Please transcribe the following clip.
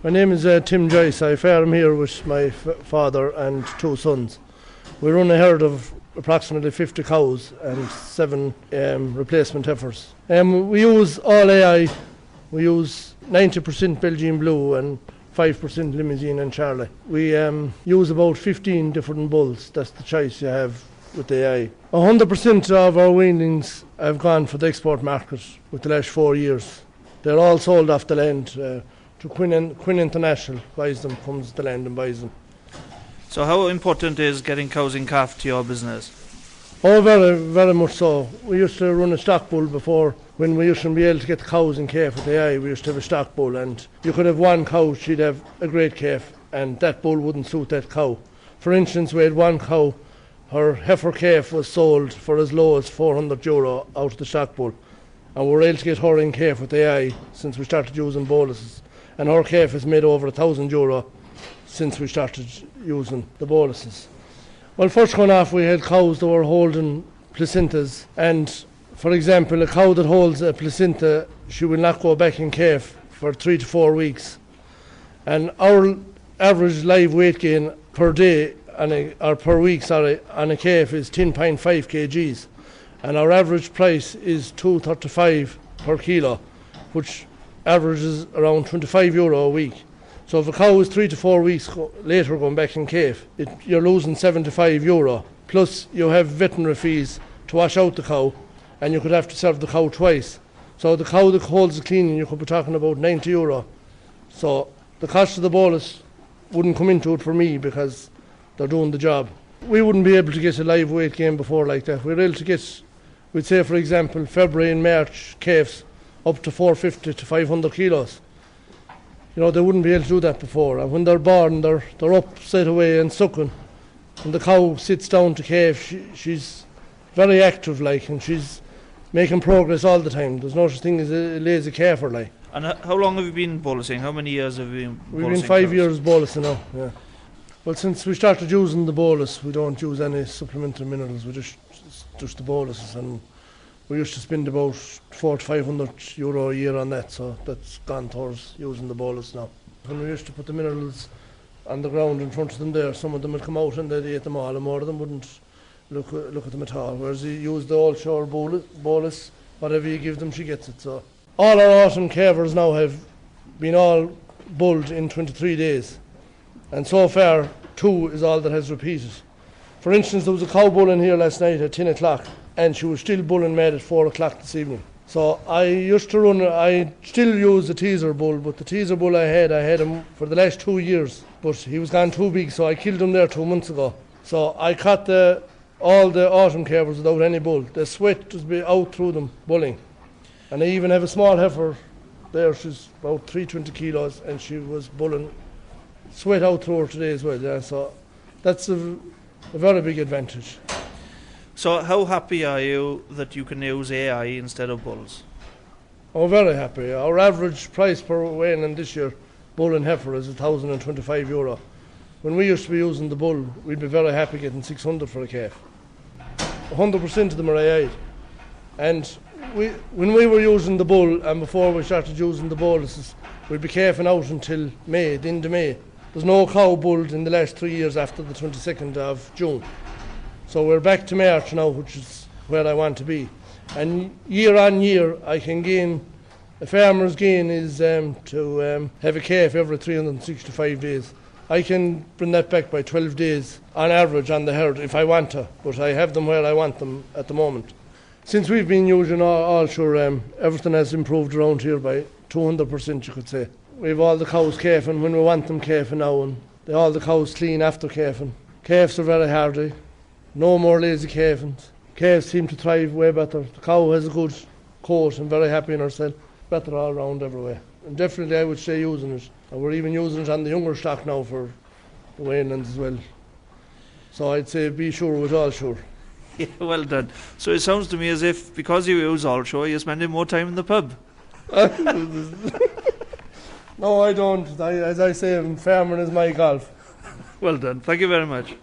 My name is Tim Joyce. I farm here with my father and 2 sons. We run a herd of approximately 50 cows and 7 replacement heifers. We use all AI. We use 90% Belgian Blue and 5% Limousine and Charlie. We use about 15 different bulls. That's the choice you have with the AI. 100% of our weanlings have gone for the export market with the last 4 years. They're all sold off the land to Quinn International. Buys them, comes to the land and buys them. So how important is getting cows and calf to your business? Oh, very, very much so. We used to run a stock bull before. When we used to be able to get the cows and calf with the AI, we used to have a stock bull, and you could have one cow, she'd have a great calf, and that bull wouldn't suit that cow. For instance, we had one cow, her heifer calf was sold for as low as €400 out of the stock bull, and we were able to get her in calf with the AI since we started using boluses, and her calf has made over €1,000 since we started using the boluses. Well, first going off, we had cows that were holding placentas, and for example, a cow that holds a placenta, she will not go back in calf for 3 to 4 weeks. And our average live weight gain per day, or per week, on a calf is 10.5 kgs. And our average price is €2.35 per kilo, which averages around €25 a week. So if a cow is 3 to 4 weeks later going back in calf, you're losing €75. Plus you have veterinary fees to wash out the cow, and you could have to serve the cow twice. So the cow that holds the cleaning, you could be talking about €90. So the cost of the bolus wouldn't come into it for me because they're doing the job. We wouldn't be able to get a live weight gain before like that. We're able to get, we'd say for example, February and March calves up to 450 to 500 kilos. You know, they wouldn't be able to do that before. And when they're born, they're up straight away and sucking. When the cow sits down to calf, she's very active, like, and she's making progress all the time. There's no such thing as a lazy calfer, like. And how long have you been bolusing? How many years have you been bolusing? We've been 5 years bolusing now, yeah. Well, since we started using the bolus, we don't use any supplementary minerals. We just the boluses, and we used to spend about €400 to €500 a year on that, so that's gone towards using the bolus now. When we used to put the minerals on the ground in front of them there, some of them would come out and they'd eat them all, and more of them wouldn't look at them at all. Whereas you use the Allsure Bolus, whatever you give them, she gets it. So all our autumn calvers now have been all bulled in 23 days, and so far 2 is all that has repeated. For instance, there was a cow bull in here last night at 10 o'clock, and she was still bulling mad at 4 o'clock this evening. So I still use the teaser bull, but the teaser bull I had him for the last 2 years, but he was gone too big, so I killed him there 2 months ago. So I caught all the autumn calvers without any bull. The sweat just be out through them bulling. And I even have a small heifer there, she's about 320 kilos, and she was bulling sweat out through her today as well. Yeah, so that's a very big advantage. So how happy are you that you can use AI instead of bulls? Oh, very happy. Our average price per weanling this year, bull and heifer, is €1,025. When we used to be using the bull, we'd be very happy getting 600 for a calf. 100% of them are AI. And when we were using the bull, and before we started using the boluses, we'd be calving out until May, the end of May. There's no cow bulled in the last 3 years after the 22nd of June. So we're back to March now, which is where I want to be. And year on year, I can gain, a farmer's gain is to have a calf every 365 days. I can bring that back by 12 days on average on the herd if I want to, but I have them where I want them at the moment. Since we've been using Allsure, everything has improved around here by 200%, you could say. We have all the cows calving when we want them calving now, and all the cows clean after calving. Calves are very hardy. No more lazy calvings. Calves seem to thrive way better. The cow has a good coat and very happy in herself. Better all round everywhere. And definitely I would say using it. And we're even using it on the younger stock now for the weanlings as well. So I'd say be sure with Allsure. Yeah, well done. So it sounds to me as if because you use Allsure, you're spending more time in the pub. No, I don't. As I say, farming is my golf. Well done. Thank you very much.